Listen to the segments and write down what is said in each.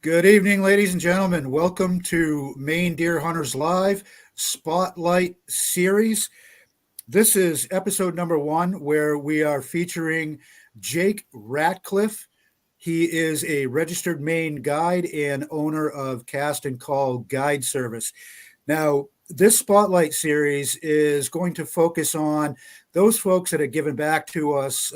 Good evening, ladies and gentlemen. Welcome to Maine Deer Hunters Live Spotlight Series. This is episode number 1, where we are featuring Jake Racliff. He is a registered Maine guide and owner of Cast and Call Guide Service. Now, this Spotlight Series is going to focus on those folks that have given back to us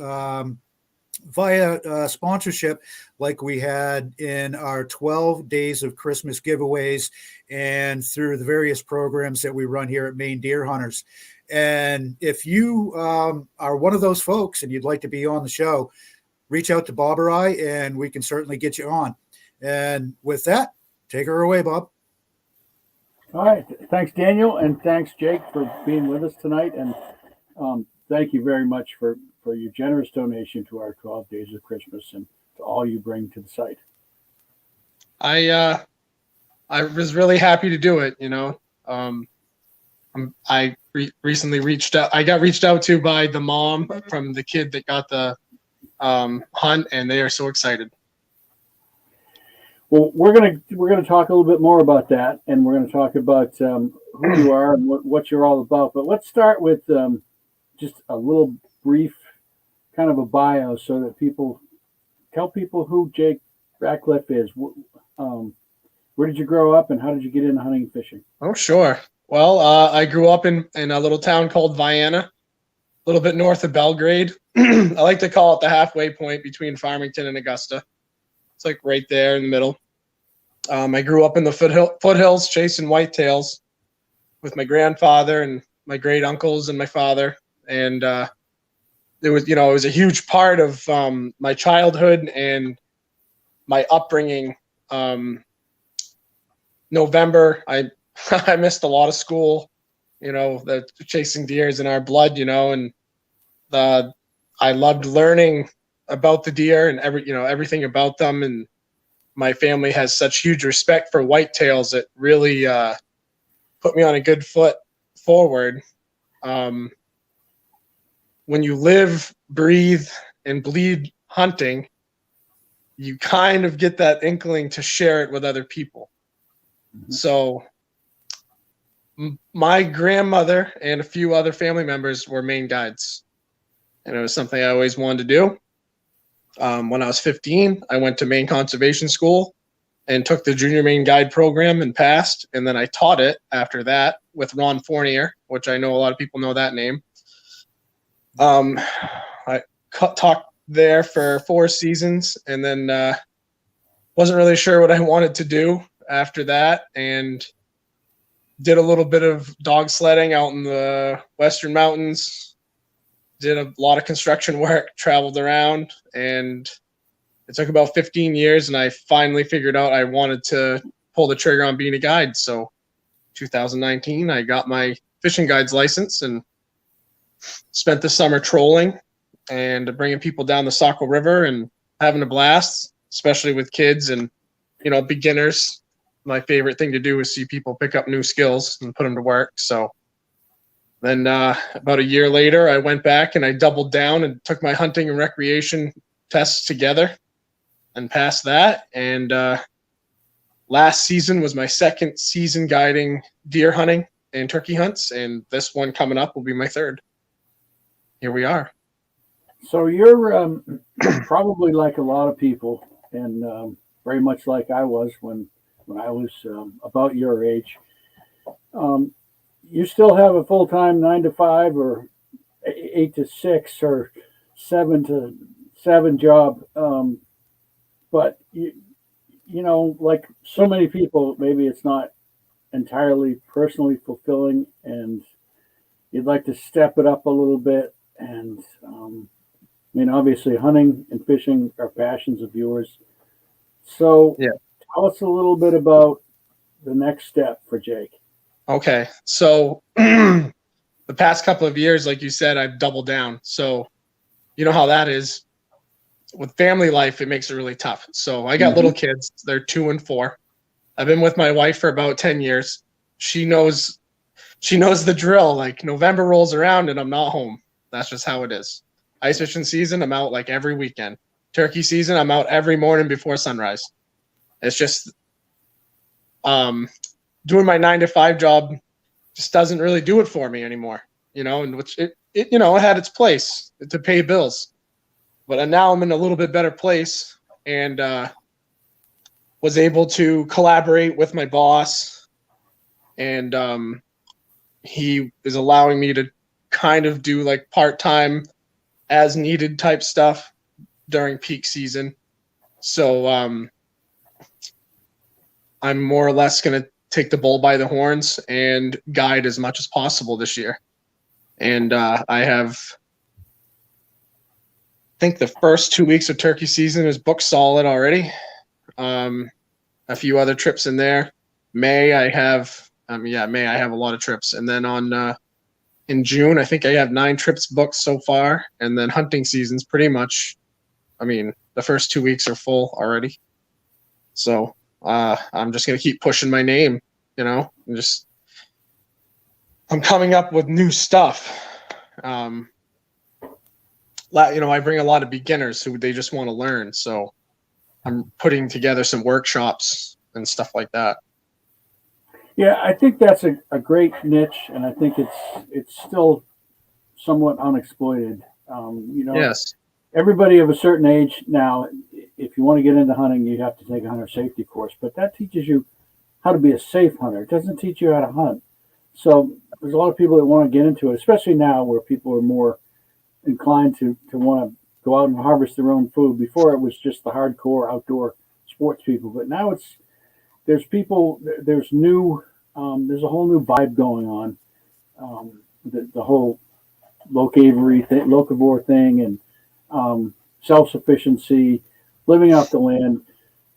via sponsorship, like we had in our 12 Days of Christmas giveaways and through the various programs that we run here at Maine Deer Hunters. And if you are one of those folks and you'd like to be on the show, reach out to Bob or I, and we can certainly get you on. And with that, take her away, Bob. All right. Thanks, Daniel, and thanks, Jake, for being with us tonight. And thank you very much for your generous donation to our 12 Days of Christmas and to all you bring to the site. I was really happy to do it. I recently reached out. I got reached out to by the mom from the kid that got the hunt, and they are so excited. Well, we're gonna talk a little bit more about that, and we're gonna talk about who you are and what you're all about. But let's start with just a little brief kind of a bio, so that tell people who Jake Racliff is. Where did you grow up, and how did you get into hunting and fishing? Oh, sure. Well, I grew up in a little town called Vienna, a little bit north of Belgrade. I like to call it the halfway point between Farmington and Augusta. It's like right there in the middle. I grew up in the foothills chasing whitetails with my grandfather and my great uncles and my father. And it was a huge part of my childhood and my upbringing. November, I missed a lot of school, the chasing deer is in our blood, and I loved learning about the deer and everything about them. And my family has such huge respect for whitetails. It really put me on a good foot forward. When you live, breathe, and bleed hunting, you kind of get that inkling to share it with other people. Mm-hmm. So my grandmother and a few other family members were Maine guides, and it was something I always wanted to do. When I was 15, I went to Maine Conservation School and took the Junior Maine Guide program and passed, and then I taught it after that with Ron Fournier, which I know a lot of people know that name. I taught there for 4 seasons, and then wasn't really sure what I wanted to do after that, and did a little bit of dog sledding out in the Western Mountains, did a lot of construction work, traveled around, and it took about 15 years, and I finally figured out I wanted to pull the trigger on being a guide. So 2019, I got my fishing guide's license and spent the summer trolling and bringing people down the Saco River and having a blast, especially with kids and, beginners. My favorite thing to do is see people pick up new skills and put them to work. So then about a year later, I went back and I doubled down and took my hunting and recreation tests together and passed that. And last season was my second season guiding deer hunting and turkey hunts. And this one coming up will be my third. Here we are. So you're probably like a lot of people, and very much like I was when I was about your age. You still have a full-time 9 to 5 or 8 to 6 or 7 to 7 job, but like so many people, maybe it's not entirely personally fulfilling, and you'd like to step it up a little bit. And obviously hunting and fishing are passions of yours. So yeah, tell us a little bit about the next step for Jake. Okay. So the past couple of years, like you said, I've doubled down. So you know how that is with family life. It makes it really tough. So I got little kids. They're 2 and 4. I've been with my wife for about 10 years. She knows the drill. Like November rolls around and I'm not home. That's just how it is. Ice fishing season, I'm out like every weekend. Turkey season, I'm out every morning before sunrise. It's just doing my 9 to 5 job just doesn't really do it for me anymore, and which it had its place to pay bills. But now I'm in a little bit better place, and was able to collaborate with my boss, and he is allowing me to kind of do like part-time as needed type stuff during peak season. So I'm more or less going to take the bull by the horns and guide as much as possible this year. And I think the first 2 weeks of turkey season is booked solid already. A few other trips in there. May I have a lot of trips. And then in June, I think I have 9 trips booked so far. And then hunting season's pretty much, the first 2 weeks are full already. So I'm just going to keep pushing my name, I'm coming up with new stuff. I bring a lot of beginners who they just want to learn. So I'm putting together some workshops and stuff like that. Yeah, I think that's a great niche, and I think it's still somewhat unexploited. Yes. Everybody of a certain age now, if you want to get into hunting, you have to take a hunter safety course, but that teaches you how to be a safe hunter. It doesn't teach you how to hunt. So there's a lot of people that want to get into it, especially now where people are more inclined to want to go out and harvest their own food. Before it was just the hardcore outdoor sports people, but now there's a whole new vibe going on. The whole locavore thing, and self-sufficiency, living off the land,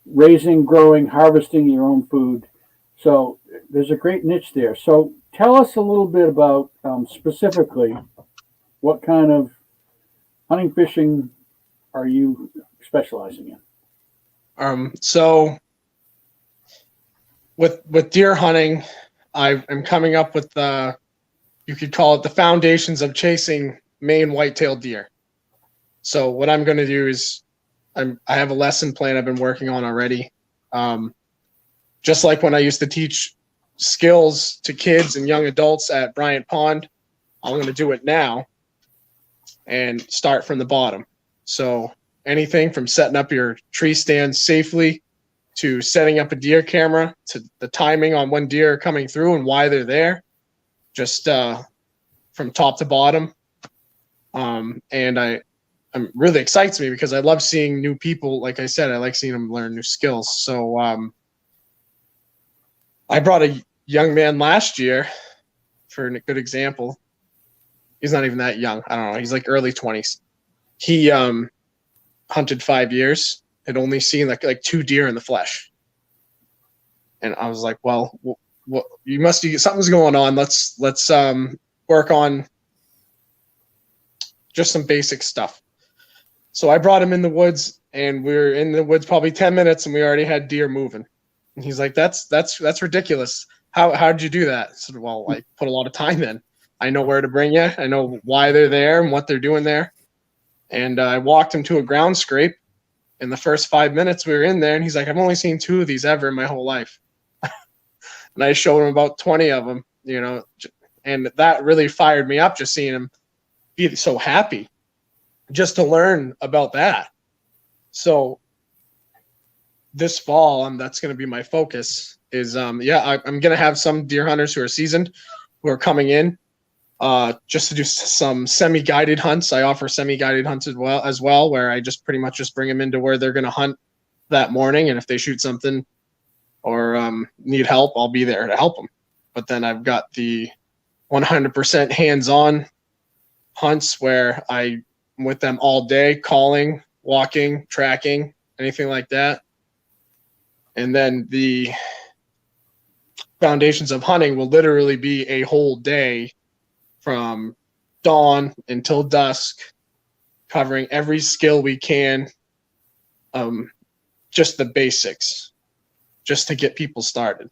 raising, growing, harvesting your own food. So there's a great niche there. So tell us a little bit about specifically what kind of hunting, fishing are you specializing in? So with deer hunting, I'm coming up with you could call it the foundations of chasing Maine white-tailed deer. So what I'm going to do is I have a lesson plan I've been working on already. Just like when I used to teach skills to kids and young adults at Bryant Pond, I'm going to do it now and start from the bottom. So anything from setting up your tree stand safely to setting up a deer camera to the timing on when deer are coming through and why they're there, just from top to bottom. And I'm really excites me because I love seeing new people. Like I said, I like seeing them learn new skills. So I brought a young man last year for a good example. He's not even that young. I don't know. He's like early 20s. He hunted 5 years, had only seen like 2 deer in the flesh. And I was like, well, you must be, something's going on. Let's work on just some basic stuff. So I brought him in the woods, and we were in the woods probably 10 minutes, and we already had deer moving. And he's like, that's ridiculous. How did you do that? I said, well, I put a lot of time in. I know where to bring you. I know why they're there and what they're doing there. And I walked him to a ground scrape. In the first 5 minutes we were in there, and he's like, I've only seen 2 of these ever in my whole life. And I showed him about 20 of them, and that really fired me up, just seeing him be so happy just to learn about that. So this fall, that's going to be my focus is, I'm going to have some deer hunters who are seasoned who are coming in just to do some semi-guided hunts. I offer semi-guided hunts as well, where I just pretty much just bring them into where they're going to hunt that morning. And if they shoot something or need help, I'll be there to help them. But then I've got the 100% hands-on hunts where I'm with them all day, calling, walking, tracking, anything like that. And then the foundations of hunting will literally be a whole day from dawn until dusk, covering every skill we can, just the basics, just to get people started.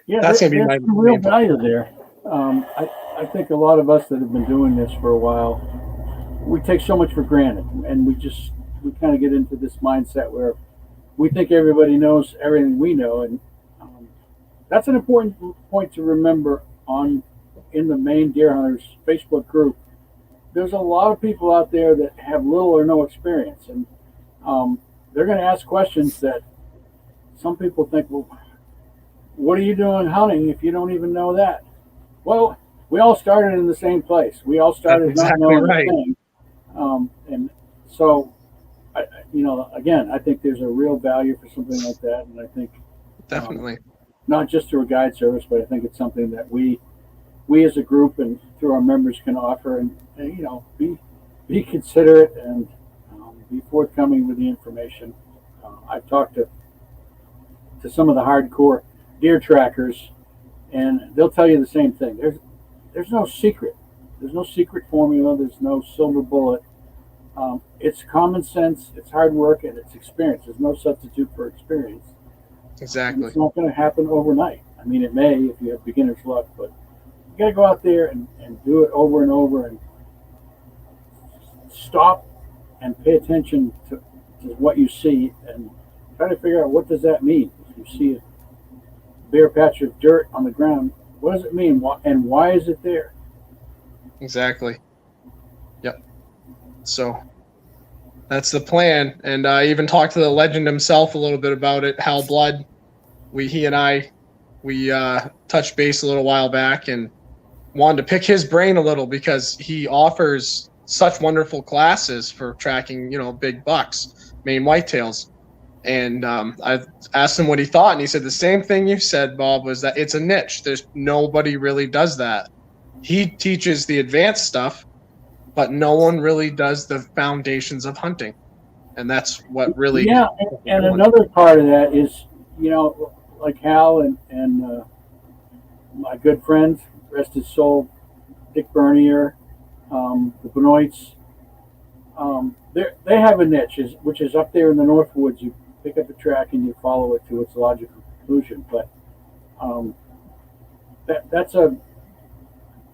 Yeah, that's going to be my real value there. I think a lot of us that have been doing this for a while, we take so much for granted, and we kind of get into this mindset where we think everybody knows everything we know, and that's an important point to remember in the Maine Deer Hunters Facebook group. There's a lot of people out there that have little or no experience, and they're going to ask questions that some people think, well, what are you doing hunting if you don't even know that? Well, we all started in the same place. We all started That's not exactly knowing right. a thing. And so, again, I think there's a real value for something like that. And I think Definitely. not just through a guide service, but I think it's something that we as a group and through our members can offer and be considerate and be forthcoming with the information. I've talked to some of the hardcore deer trackers, and they'll tell you the same thing. There's no secret. There's no secret formula. There's no silver bullet. It's common sense. It's hard work, and it's experience. There's no substitute for experience. Exactly. And it's not going to happen overnight. I mean, it may if you have beginner's luck, but you got to go out there and do it over and over and stop and pay attention to what you see and try to figure out what does that mean. If you see a bare patch of dirt on the ground, what does it mean? And why is it there? Exactly. Yep. So that's the plan. And I even talked to the legend himself a little bit about it, Hal Blood. He and I touched base a little while back and wanted to pick his brain a little because he offers such wonderful classes for tracking, big bucks, Maine whitetails. And I asked him what he thought, and he said the same thing you said, Bob, was that it's a niche. There's nobody really does that. He teaches the advanced stuff, but no one really does the foundations of hunting. And that's what really... Yeah, and another part of that is, like Hal and my good friend, rest his soul, Dick Bernier, the Benoits, they have a niche, which is up there in the North Woods. You pick up a track and you follow it to its logical conclusion. But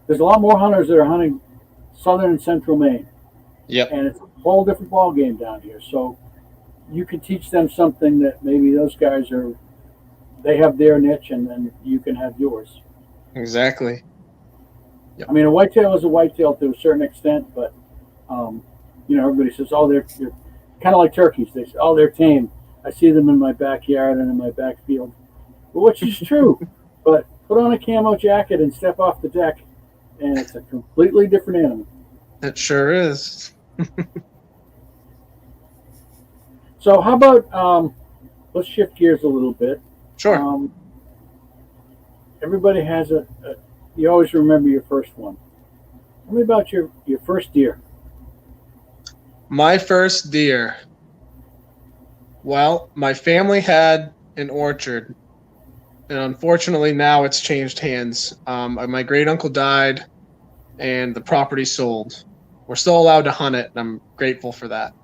there's a lot more hunters that are hunting southern and central Maine. Yep. And it's a whole different ball game down here. So you can teach them something that maybe those guys they have their niche, and then you can have yours. Exactly. Yep. I mean, a whitetail is a whitetail to a certain extent, but everybody says, "Oh, they're kind of like turkeys." They say, "Oh, they're tame. I see them in my backyard and in my backfield," which is true. But put on a camo jacket and step off the deck, and it's a completely different animal. It sure is. So how about let's shift gears a little bit. Sure. Everybody has you always remember your first one. Tell me about your first deer. My first deer. Well, my family had an orchard, and unfortunately now it's changed hands. My great uncle died, and the property sold. We're still allowed to hunt it, and I'm grateful for that.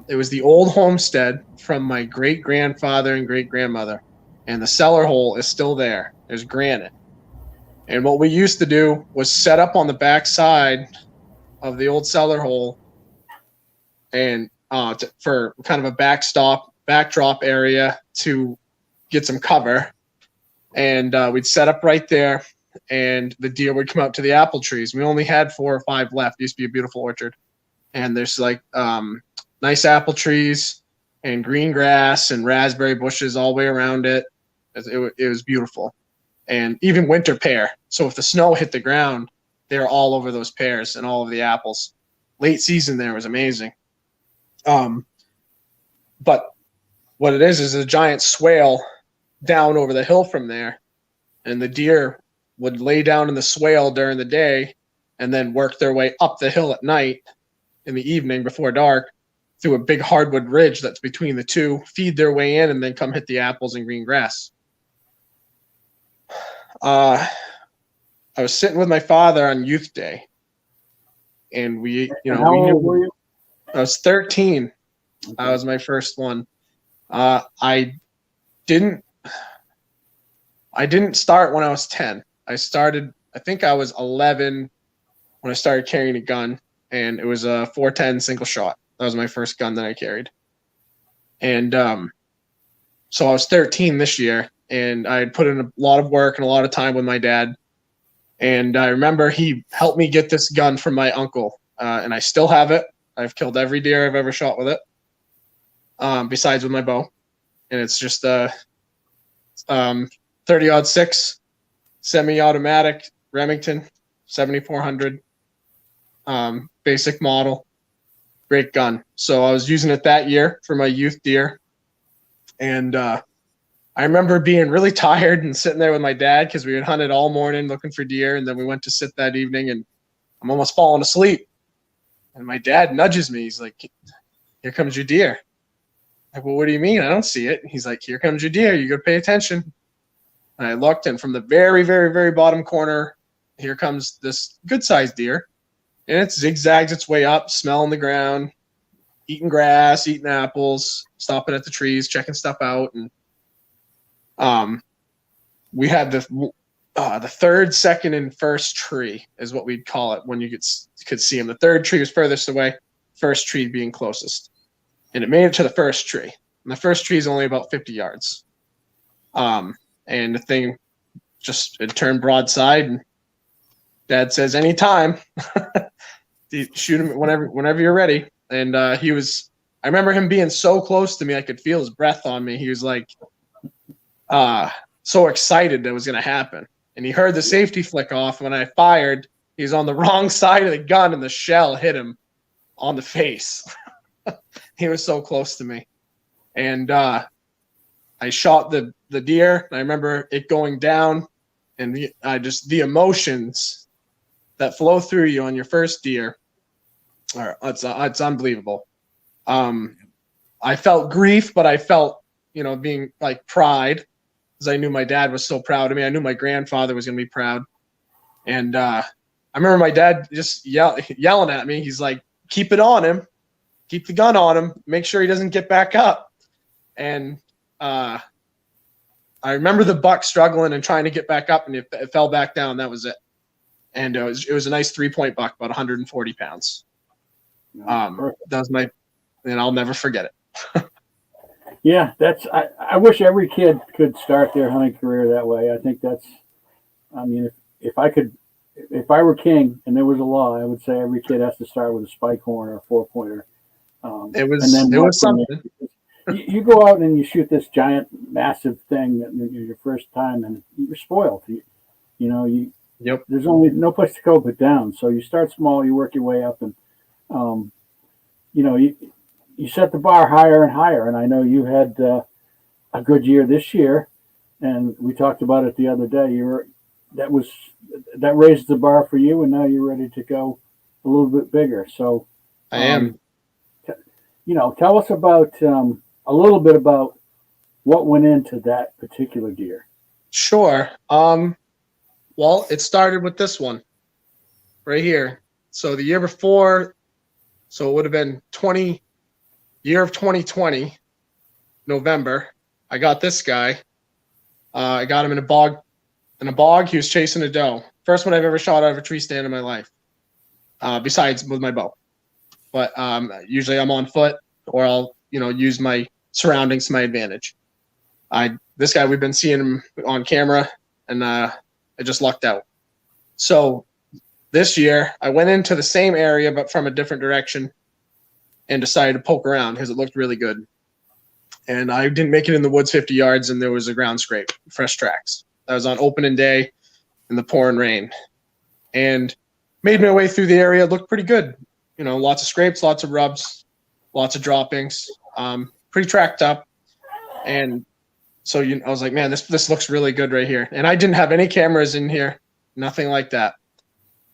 It was the old homestead from my great grandfather and great grandmother, and the cellar hole is still there. There's granite. And what we used to do was set up on the back side of the old cellar hole and for kind of a backdrop area to get some cover. And we'd set up right there, and the deer would come out to the apple trees. We only had 4 or 5 left. It used to be a beautiful orchard. And there's nice apple trees and green grass and raspberry bushes all the way around it. It was beautiful. And even winter pear. So if the snow hit the ground, they were all over those pears and all of the apples. Late season there was amazing. But what it is a giant swale down over the hill from there. And the deer would lay down in the swale during the day and then work their way up the hill at night in the evening before dark through a big hardwood ridge that's between the two, feed their way in, and then come hit the apples and green grass. I was sitting with my father on youth day, and how old were you? I was 13. Okay. That was my first one. I didn't start when I was 10. I think I was 11 when I started carrying a gun, and it was a .410 single shot. That was my first gun that I carried. And so I was 13 this year, and I had put in a lot of work and a lot of time with my dad. And I remember he helped me get this gun from my uncle, and I still have it. I've killed every deer I've ever shot with it, besides with my bow. And it's just a 30-06 semi-automatic Remington 7400, basic model, great gun. So I was using it that year for my youth deer. And I remember being really tired and sitting there with my dad because we had hunted all morning looking for deer. And then we went to sit that evening, and I'm almost falling asleep. And my dad nudges me. He's like, "Here comes your deer." I'm like, "Well, what do you mean? I don't see it." He's like, "Here comes your deer. You got to pay attention." And I looked, and from the very, very, very bottom corner, here comes this good-sized deer. And it zigzags its way up, smelling the ground, eating grass, eating apples, stopping at the trees, checking stuff out. And we had the third, second, and first tree is what we'd call it when you could see him. The third tree was furthest away, first tree being closest. And it made it to the first tree. And the first tree is only about 50 yards. And the thing it turned broadside, and Dad says, "Anytime, shoot him whenever you're ready." And I remember him being so close to me, I could feel his breath on me. He was like, so excited that it was going to happen. And he heard the safety flick off. When I fired, he was on the wrong side of the gun, and the shell hit him on the face. He was so close to me. And I shot the deer. I remember it going down, and the emotions that flow through you on your first deer, it's unbelievable. I felt grief, but I felt, being like pride, because I knew my dad was so proud of me. I knew my grandfather was going to be proud. And I remember my dad just yelling at me. He's like, "Keep it on him. Keep the gun on him. Make sure he doesn't get back up." And I remember the buck struggling and trying to get back up, and it fell back down. That was it. And it was a nice 3-point buck, about 140 pounds. That was and I'll never forget it. Yeah, I wish every kid could start their hunting career that way. I think if I were king and there was a law, I would say every kid has to start with a spike horn or a 4-pointer. It was something. You go out and you shoot this giant, massive thing your first time, and you're spoiled. Yep. There's only no place to go but down. So you start small, you work your way up, and you set the bar higher and higher. And I know you had a good year this year, and we talked about it the other day. That raised the bar for you, and now you're ready to go a little bit bigger. So I am. Tell us about a little bit about what went into that particular deer. Sure. Well, it started with this one right here. So the year before, so it would have been year of 2020, November. I got this guy. I got him in a bog. He was chasing a doe. First one I've ever shot out of a tree stand in my life, besides with my bow. But usually I'm on foot, or I'll use my surroundings to my advantage. This guy, we've been seeing him on camera, and I just lucked out. So this year I went into the same area but from a different direction, and decided to poke around because it looked really good. And I didn't make it in the woods 50 yards, and there was a ground scrape, fresh tracks. That was on opening day in the pouring rain, and made my way through the area. It looked pretty good. Lots of scrapes, lots of rubs, lots of droppings, pretty tracked up. And so I was like, man, this looks really good right here. And I didn't have any cameras in here, nothing like that.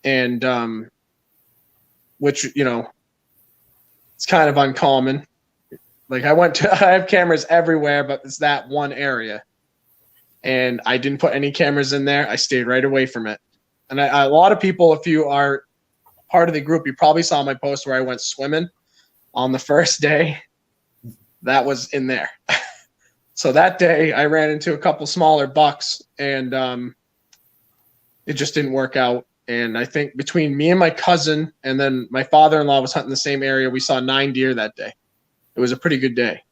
And which, it's kind of uncommon. Like I have cameras everywhere, but it's that one area. And I didn't put any cameras in there. I stayed right away from it. And a lot of people, if you are part of the group, you probably saw my post where I went swimming on the first day. That was in there. So that day I ran into a couple smaller bucks, and it just didn't work out. And I think between me and my cousin, and then my father-in-law was hunting the same area, we saw 9 deer that day. It was a pretty good day.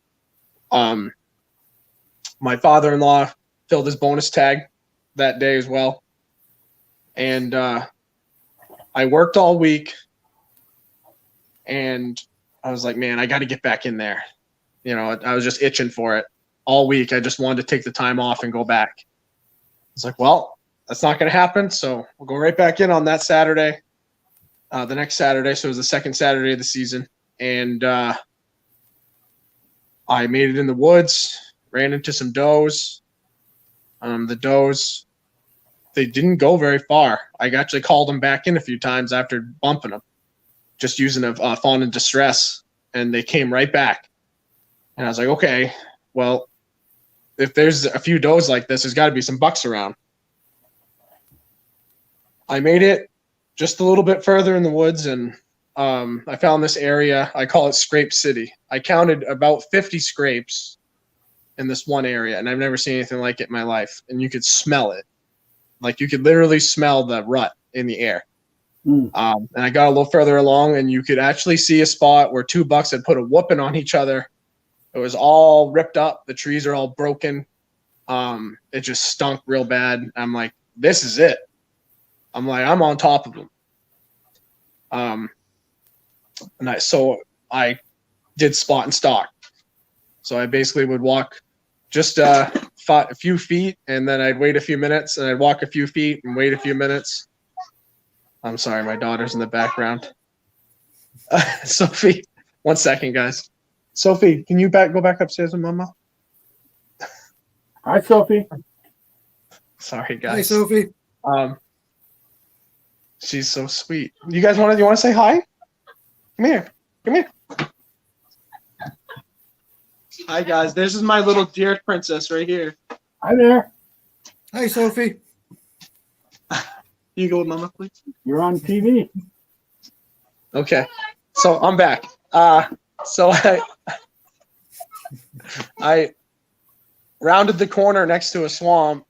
My father-in-law filled his bonus tag that day as well. And I worked all week, and I was like, man, I got to get back in there. You know, I was just itching for it all week. I just wanted to take the time off and go back. It's like, well, that's not going to happen. So we'll go right back in on that Saturday, the next Saturday. So it was the second Saturday of the season. And I made it in the woods, ran into some does. The does, they didn't go very far. I actually called them back in a few times after bumping them, just using a fawn in distress, and they came right back. And I was like, okay, well, if there's a few does like this, there's got to be some bucks around. I made it just a little bit further in the woods, and I found this area. I call it Scrape City. I counted about 50 scrapes in this one area, and I've never seen anything like it in my life. And you could smell it. Like, you could literally smell the rut in the air. And I got a little further along, and you could actually see a spot where two bucks had put a whooping on each other. It was all ripped up. The trees are all broken. It just stunk real bad. I'm like, this is it. I'm like, I'm on top of them. So I did spot and stalk. So I basically would walk just a few feet, and then I'd wait a few minutes, and I'd walk a few feet and wait a few minutes. I'm sorry, my daughter's in the background. Sophie, 1 second, guys. Sophie, can you go back upstairs with Mama? Hi, Sophie. Sorry, guys. Hi, Sophie. She's so sweet. You guys want to say hi? Come here. Come here. Hi, guys. This is my little deer princess right here. Hi there. Hi, Sophie. You go with Mama, please. You're on TV. Okay. So I'm back. So I rounded the corner next to a swamp.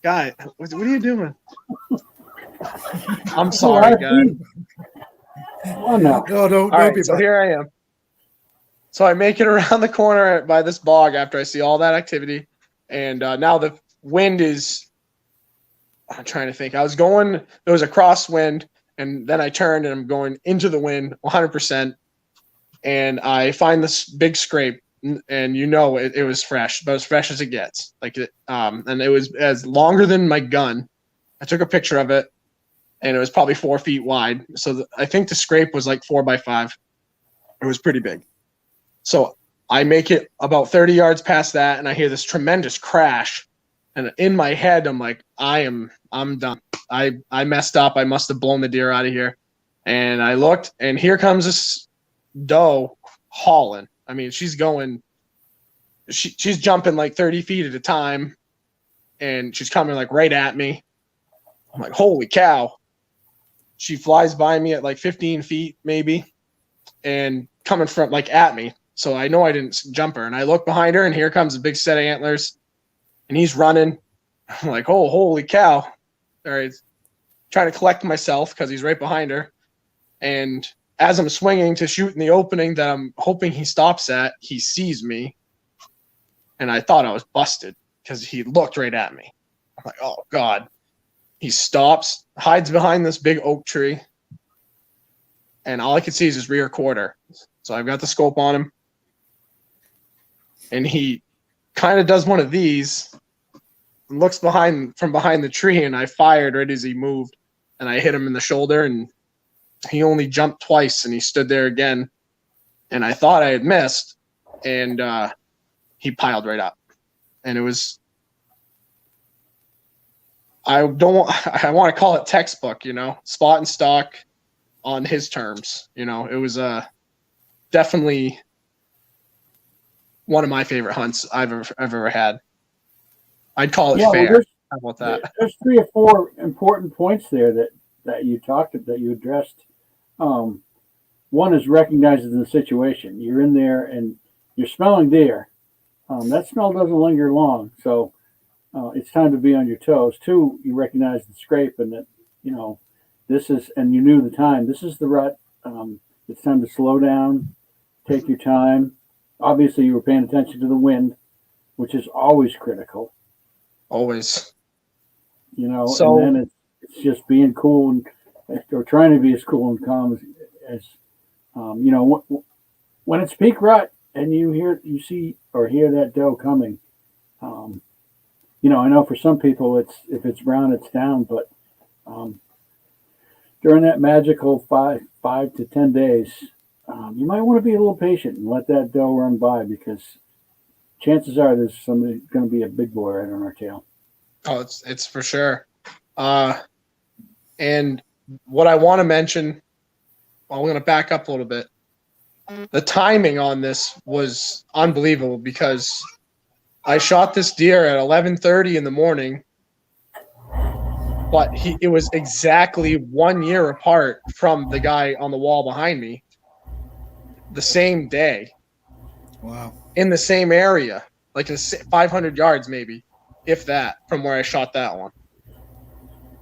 Guy, what are you doing? I'm sorry, guys. Oh, no. No, don't All right, be so bad. here I am. So I make it around the corner by this bog after I see all that activity. And now the wind is, I'm trying to think. There was a crosswind, and then I turned and I'm going into the wind 100%. And I find this big scrape, and it was fresh, but as fresh as it gets. And it was as longer than my gun. I took a picture of it, and it was probably 4 feet wide. So I think the scrape was like 4 by 5. It was pretty big. So I make it about 30 yards past that, and I hear this tremendous crash. And in my head, I'm like, I'm done. I messed up. I must have blown the deer out of here. And I looked, and here comes this doe hauling. I mean, she's jumping like 30 feet at a time, and she's coming like right at me. I'm like, holy cow. She flies by me at like 15 feet maybe, and coming from like at me. So I know I didn't jump her. And I look behind her, and here comes a big set of antlers, and he's running. I'm like, oh, holy cow. All right. Trying to collect myself because he's right behind her. And as I'm swinging to shoot in the opening that I'm hoping he stops at, he sees me. And I thought I was busted because he looked right at me. I'm like, oh, God. He stops, hides behind this big oak tree. And all I could see is his rear quarter. So I've got the scope on him. And he kind of does one of these, and looks from behind the tree, and I fired right as he moved. And I hit him in the shoulder, and he only jumped twice, and he stood there again. And I thought I had missed, and he piled right up. And it was, I want to call it textbook, spot and stalk on his terms. It was definitely one of my favorite hunts I've ever had. I'd call it fair. Well, How about that? There's 3 or 4 important points there that you addressed. One is recognizing the situation. You're in there and you're smelling deer. That smell doesn't linger long, so it's time to be on your toes. 2, you recognize the scrape, and that and you knew the time. This is the rut. It's time to slow down, take your time, Obviously, you were paying attention to the wind, which is always critical. Always. And then it's just being cool or trying to be as cool and calm as when it's peak rut and you see or hear that doe coming. I know for some people if it's brown it's down, but during that magical 5 to 10 days, you might want to be a little patient and let that doe run by, because chances are there's somebody going to be a big boy right on our tail. Oh, it's for sure. And what I want to mention, I'm going to back up a little bit. The timing on this was unbelievable, because I shot this deer at 11:30 in the morning, but it was exactly 1 year apart from the guy on the wall behind me, the same day. Wow. In the same area, like 500 yards maybe, if that, from where I shot that one.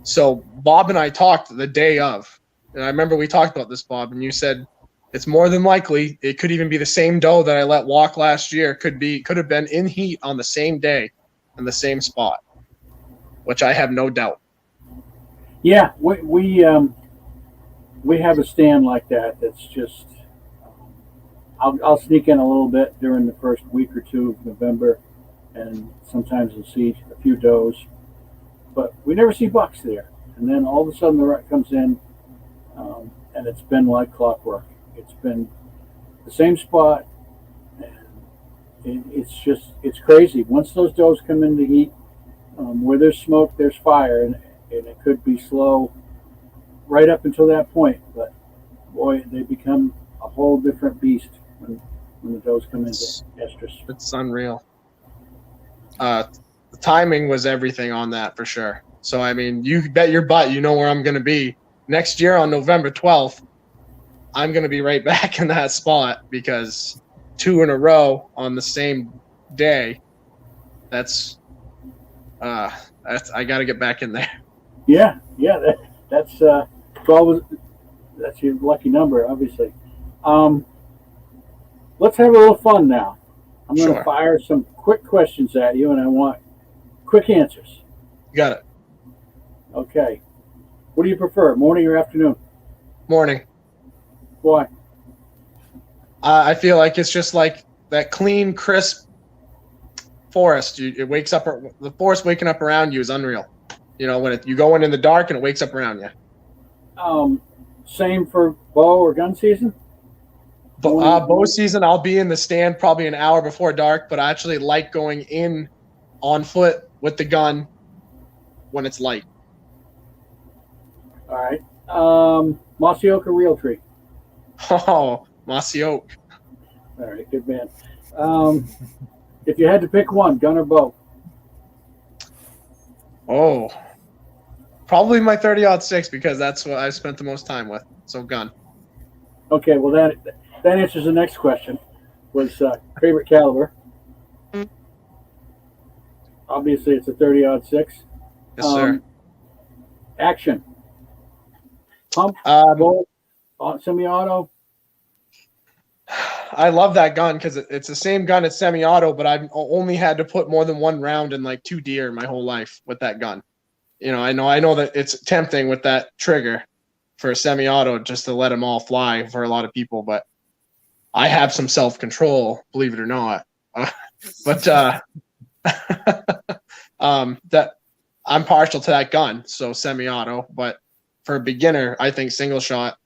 So Bob and I talked the day of, and I remember we talked about this, Bob, and you said it's more than likely it could even be the same doe that I let walk last year. Could have been in heat on the same day in the same spot, which I have no doubt. Yeah, we have a stand like that. That's just I'll sneak in a little bit during the first week or two of November, and sometimes we'll see a few does, but we never see bucks there. And then all of a sudden the rut comes in, and it's been like clockwork. It's been the same spot, and it's crazy. Once those does come into heat, where there's smoke, there's fire, and it could be slow right up until that point. But boy, they become a whole different beast when the does come into estrus. It's unreal. The timing was everything on that for sure. So, I mean, you bet your butt you know where I'm going to be. Next year on November 12th, I'm going to be right back in that spot, because 2 in a row on the same day, that's I got to get back in there. Yeah, that's 12. That's your lucky number, obviously. Let's have a little fun now. I'm going to fire some quick questions at you, and I want quick answers. Got it. Okay. What do you prefer, morning or afternoon? Morning. Why? I feel like it's just like that clean, crisp forest. It wakes up. The forest waking up around you is unreal. When you go in the dark and it wakes up around you. Same for bow or gun season? Bow season, I'll be in the stand probably an hour before dark, but I actually like going in on foot with the gun when it's light. All right. Mossy oak or real tree? Oh, mossy oak. All right, good man. If you had to pick one, gun or bow? Oh, probably my 30-06, because that's what I spent the most time with. So gun. Okay, well that answers the next question. Was favorite caliber? Obviously, it's a 30-06. Yes, sir. Action. Pump, bolt, semi-auto. I love that gun because it's the same gun as semi-auto, but I've only had to put more than one round in like 2 deer my whole life with that gun. I know that it's tempting with that trigger for a semi-auto just to let them all fly for a lot of people, but I have some self-control, believe it or not. That I'm partial to that gun, so semi-auto. But for a beginner, I think single shot,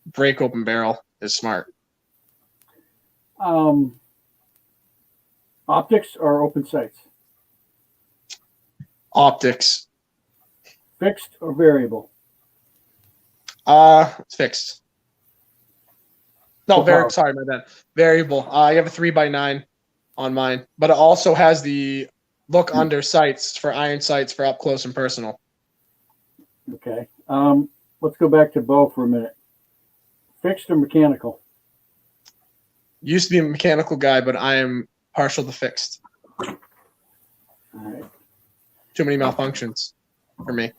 break open barrel is smart. Optics or open sights? Optics. Fixed or variable? Fixed. No, sorry, my bad. Variable. I have a 3x9 on mine, but it also has the look under sights for iron sights for up close and personal. Okay. Let's go back to bow for a minute. Fixed or mechanical? Used to be a mechanical guy, but I am partial to fixed. All right. Too many malfunctions for me.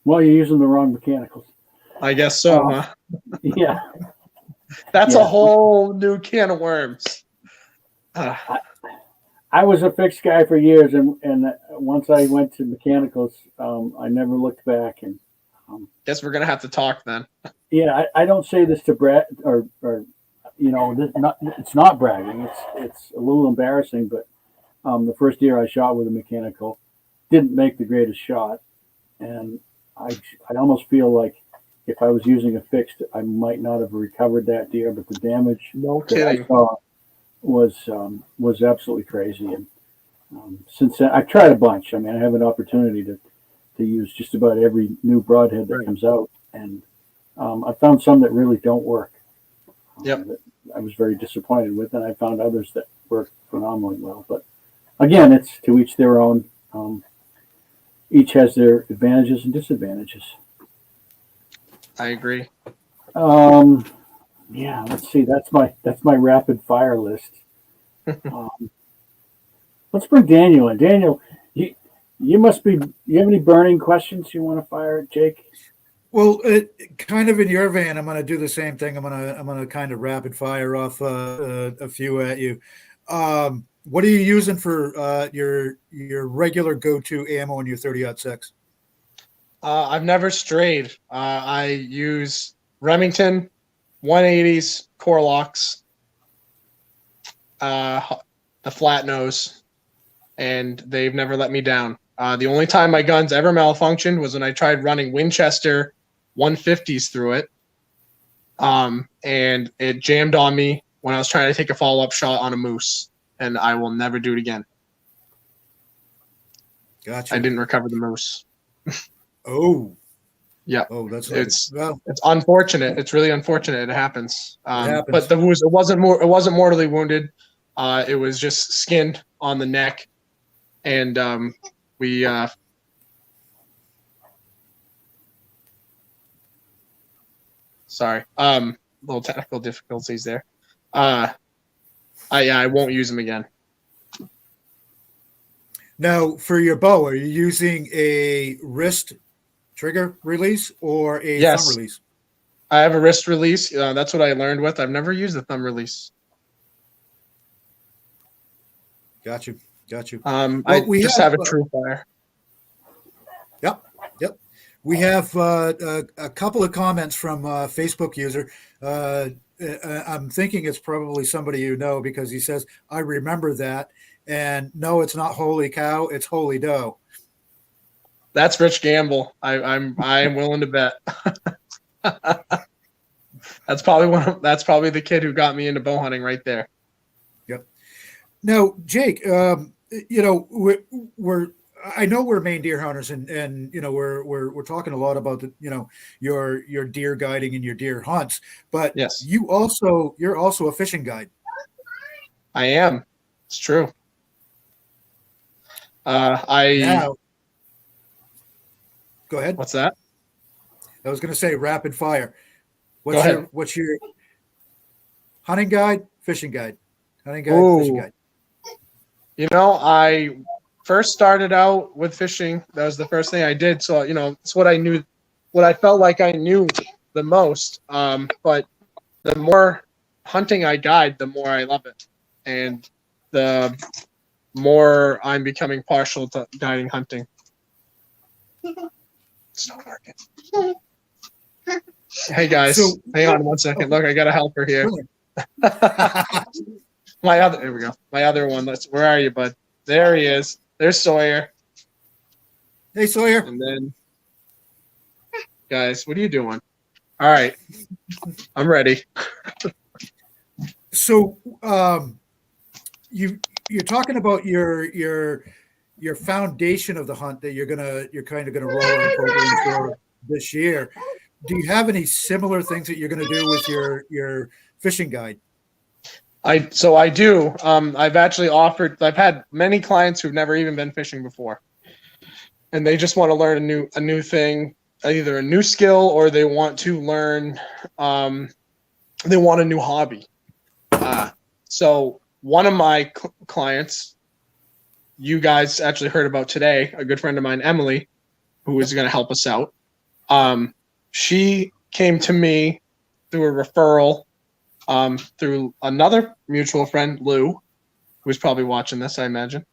Well, you're using the wrong mechanicals. I guess so, huh? Yeah. That's Yeah. a whole new can of worms. I was a fixed guy for years, and once I went to mechanicals, I never looked back. And Guess we're gonna have to talk then. yeah, I don't say this to brag or it's not bragging. It's a little embarrassing, but the first year I shot with a mechanical, didn't make the greatest shot, and I almost feel like if I was using a fixed, I might not have recovered that deer. But the damage No that I kidding. saw was absolutely crazy. And since then, I've tried a bunch. I mean, I have an opportunity to use just about every new broadhead that Right. comes out, and I found some that really don't work. Yep. That I was very disappointed with, and I found others that work phenomenally well. But again, it's to each their own. Each has their advantages and disadvantages. I agree. Yeah, let's see. That's my rapid fire list. Let's bring Daniel in. Daniel, you must be. You have any burning questions you want to fire at Jake? Well, kind of in your vein, I'm going to do the same thing. I'm going to kind of rapid fire off a few at you. What are you using for your regular go-to ammo in your 30-06? I've never strayed. I use Remington 180s core locks, the flat nose, and they've never let me down. The only time my guns ever malfunctioned was when I tried running Winchester 150s through it, and it jammed on me when I was trying to take a follow-up shot on a moose, and I will never do it again. Gotcha. I didn't recover the moose. Oh, yeah. Oh, that's it's well, it's unfortunate. It's really unfortunate. It happens. happens. But the wound, it wasn't mortally wounded. It was just skinned on the neck, and we. Sorry. Little technical difficulties there. I won't use them again. Now, for your bow, are you using a wrist trigger release or a Yes. thumb release? I have a wrist release. That's what I learned with. I've never used a thumb release. Got you. I just have a true fire. Yep. We have a couple of comments from a Facebook user. I'm thinking it's probably somebody you know because he says, I remember that. And no, it's not holy cow, it's holy dough. That's Rich Gamble. I am willing to bet. That's probably the kid who got me into bow hunting right there. Yep. Now, Jake, we're I know we're Maine deer hunters, and we're talking a lot about the your deer guiding and your deer hunts, but yes, you're also a fishing guide. I am. It's true. Now, go ahead. What's that? I was going to say rapid fire. Go ahead. What's your hunting guide, fishing guide? Hunting guide, Ooh. fishing guide. I first started out with fishing. That was the first thing I did. So, it's what I knew, what I felt like I knew the most. But the more hunting I guide, the more I love it. And the more I'm becoming partial to guiding hunting. It's not working. Hey guys, hang on 1 second. Look, I got a helper here. There we go. My other one. Where are you, bud? There he is. There's Sawyer. Hey, Sawyer. And then, guys, what are you doing? All right, I'm ready. So, you're talking about your foundation of the hunt that you're kind of gonna roll out a program for this year. Do you have any similar things that you're going to do with your fishing guide? I do. I've had many clients who've never even been fishing before, and they just want to learn a new thing, either a new skill or they want to learn. They want a new hobby. So one of my clients, you guys actually heard about today, a good friend of mine, Emily, who is going to help us out. She came to me through a referral through another mutual friend, Lou, who's probably watching this, I imagine.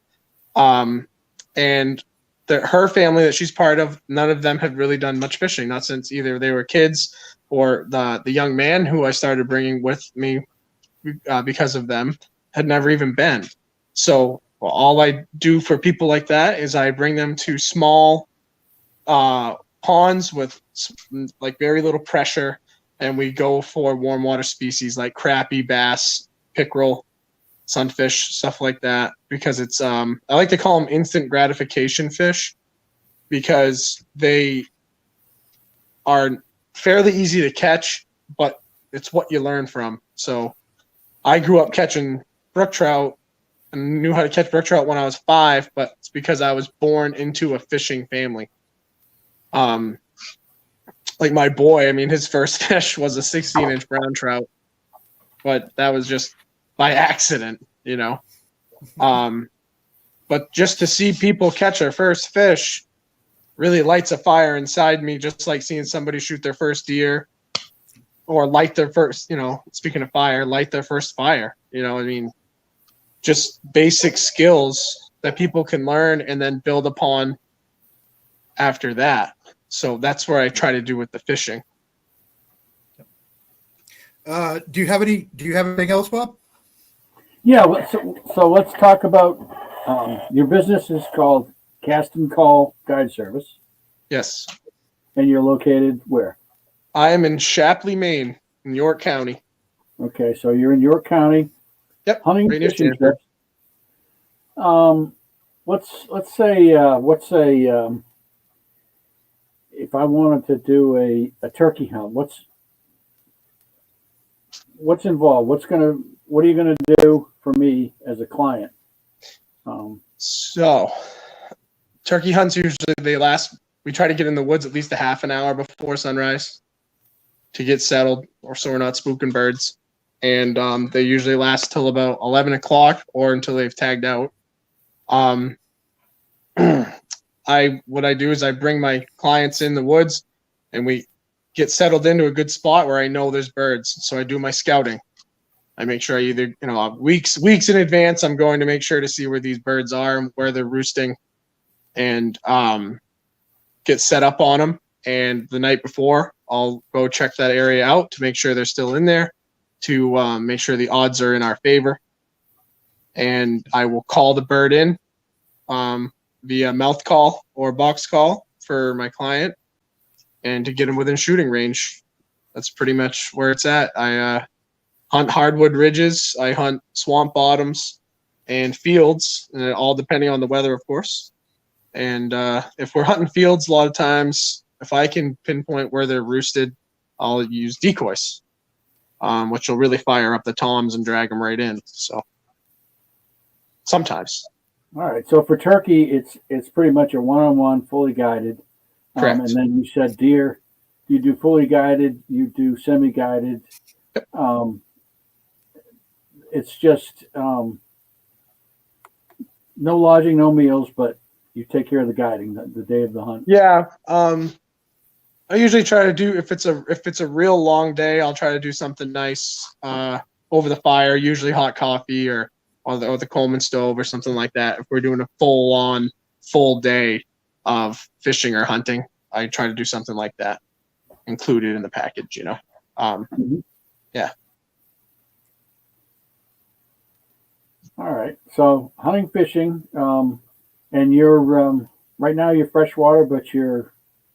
And her family that she's part of, none of them have really done much fishing, not since either they were kids or the young man who I started bringing with me because of them had never even been. So all I do for people like that is I bring them to small ponds with like very little pressure, and we go for warm water species like crappie, bass, pickerel, sunfish, stuff like that, because it's I like to call them instant gratification fish because they are fairly easy to catch, but it's what you learn from. So I grew up catching brook trout and knew how to catch brook trout when I was 5, but it's because I was born into a fishing family. Like my boy, I mean, his first fish was a 16-inch brown trout, but that was just by accident, you know. But just to see people catch their first fish really lights a fire inside me, just like seeing somebody shoot their first deer or light their first, you know, speaking of fire, light their first fire. You know, I mean, just basic skills that people can learn and then build upon after that. So that's where I try to do with the fishing. Do you have anything else, Bob? Yeah. So let's talk about your business is called Cast and Call Guide Service, Yes. and you're located where? I am in Shapley, Maine, in York County. Okay, so you're in York County. Yep. Hunting right near fishing Stanford. trips. Let's say if I wanted to do a turkey hunt, what's involved? What are you gonna do for me as a client? So turkey hunts usually we try to get in the woods at least a half an hour before sunrise to get settled, or so we're not spooking birds. And they usually last till about 11 o'clock or until they've tagged out. What I do is I bring my clients in the woods and we get settled into a good spot where I know there's birds. So I do my scouting. I make sure I either, weeks in advance, I'm going to make sure to see where these birds are and where they're roosting, and get set up on them. And the night before, I'll go check that area out to make sure they're still in there, to make sure the odds are in our favor. And I will call the bird in via mouth call or box call for my client, and to get them within shooting range. That's pretty much where it's at. I hunt hardwood ridges. I hunt swamp bottoms and fields, all depending on the weather, of course. And if we're hunting fields, a lot of times, if I can pinpoint where they're roosted, I'll use decoys, which will really fire up the toms and drag them right in. So sometimes. All right. So for turkey, it's pretty much a one-on-one, fully guided. Correct. And then you said deer, you do fully guided, you do semi-guided. Yep. It's just no lodging, no meals, but you take care of the guiding the day of the hunt. Yeah. I usually try to do, if it's a real long day, I'll try to do something nice over the fire, usually hot coffee or the Coleman stove or something like that. If we're doing a full day of fishing or hunting, I try to do something like that included in the package, Yeah. All right. So hunting, fishing, and you're right now you're freshwater, but you're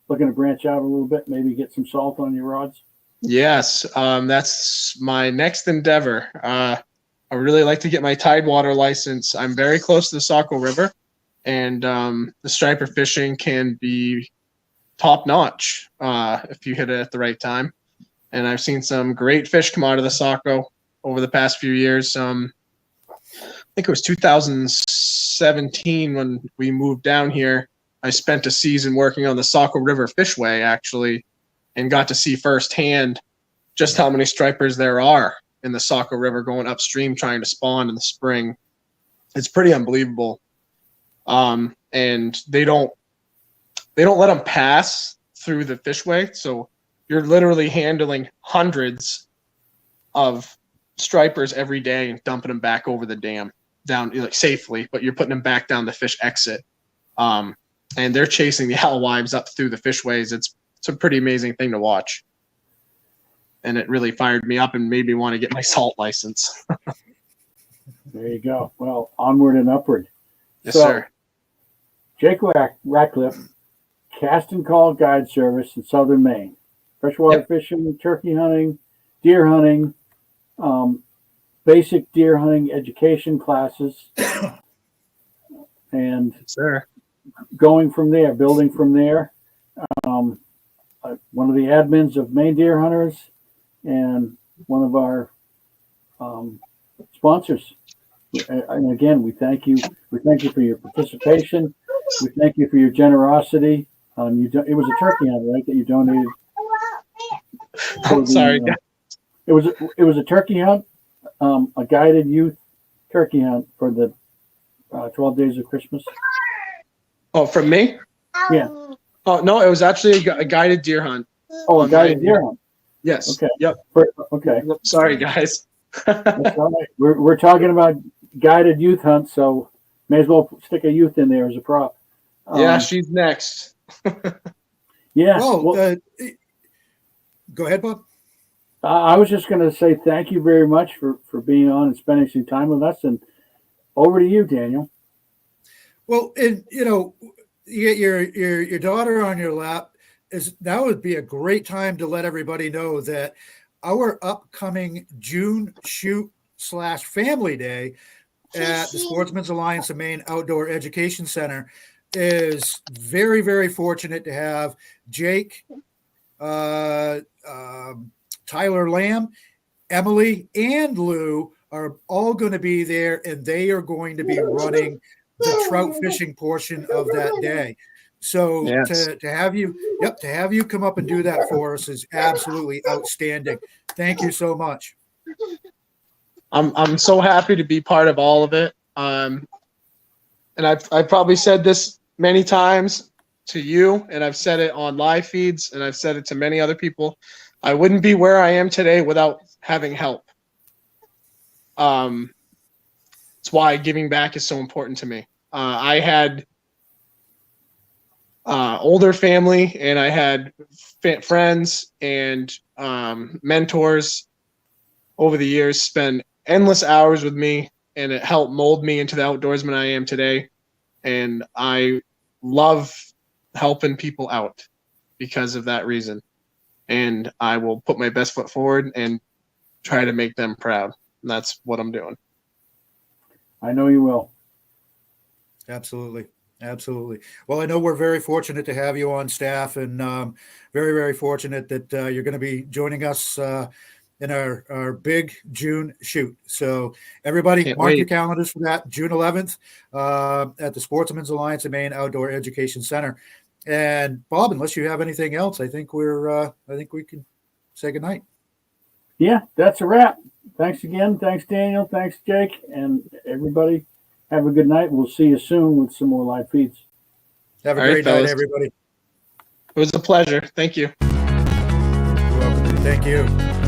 looking to branch out a little bit, maybe get some salt on your rods. Yes. That's my next endeavor. I really like to get my Tidewater license. I'm very close to the Saco River, and the striper fishing can be top notch if you hit it at the right time. And I've seen some great fish come out of the Saco over the past few years. I think it was 2017 when we moved down here. I spent a season working on the Saco River Fishway, actually, and got to see firsthand just how many stripers there are in the Saco River going upstream trying to spawn in the spring. It's pretty unbelievable. And they don't let them pass through the fishway. So you're literally handling hundreds of stripers every day and dumping them back over the dam down like safely, but you're putting them back down the fish exit. And they're chasing the alewives up through the fishways. It's a pretty amazing thing to watch. And it really fired me up and made me want to get my salt license. There you go. Well, onward and upward. Yes, sir. Jake Racliff, Cast and Call Guide Service in Southern Maine. Freshwater fishing, turkey hunting, deer hunting, basic deer hunting education classes, and sir, going from there, building from there. One of the admins of Maine Deer Hunters and one of our sponsors. And again, we thank you. We thank you for your participation. We thank you for your generosity. It was a turkey hunt, right, that you donated? Sorry. It was a turkey hunt, a guided youth turkey hunt for the 12 Days of Christmas. Oh, from me? Yeah. Oh, no, it was actually a guided deer hunt. Oh, a guided deer hunt. Yes. Okay. Yep. Okay. Sorry, guys. That's all right. We're talking about guided youth hunts, so may as well stick a youth in there as a prop. Yeah, she's next. Yeah. Well, go ahead, Bob. I was just going to say thank you very much for being on and spending some time with us. And over to you, Daniel. Well, and you get your daughter on your lap. That would be a great time to let everybody know that our upcoming June shoot / family day at the Sportsman's Alliance of Maine Outdoor Education Center is very, very fortunate to have Jake, Tyler Lamb, Emily, and Lou are all going to be there, and they are going to be running the trout fishing portion of that day. So yes. to have you come up and do that for us is absolutely outstanding. Thank you so much. I'm so happy to be part of all of it. And I've probably said this many times to you, and I've said it on live feeds, and I've said it to many other people. I wouldn't be where I am today without having help. It's why giving back is so important to me. I had older family, and I had friends and mentors over the years spend endless hours with me, and it helped mold me into the outdoorsman I am today. And I love helping people out because of that reason. And I will put my best foot forward and try to make them proud. And that's what I'm doing. I know you will. Absolutely. Absolutely. Well, I know we're very fortunate to have you on staff, and very, very fortunate that you're going to be joining us in our big June shoot. So everybody Can't mark wait. your calendars for that, June 11th at the Sportsman's Alliance of Maine Outdoor Education Center. And Bob, unless you have anything else, I think we can say goodnight. Yeah, that's a wrap. Thanks again. Thanks, Daniel. Thanks, Jake. And everybody, have a good night. We'll see you soon with some more live feeds. Have a All right, great night, fellas. everybody. It was a pleasure. Thank you. You're welcome. Thank you.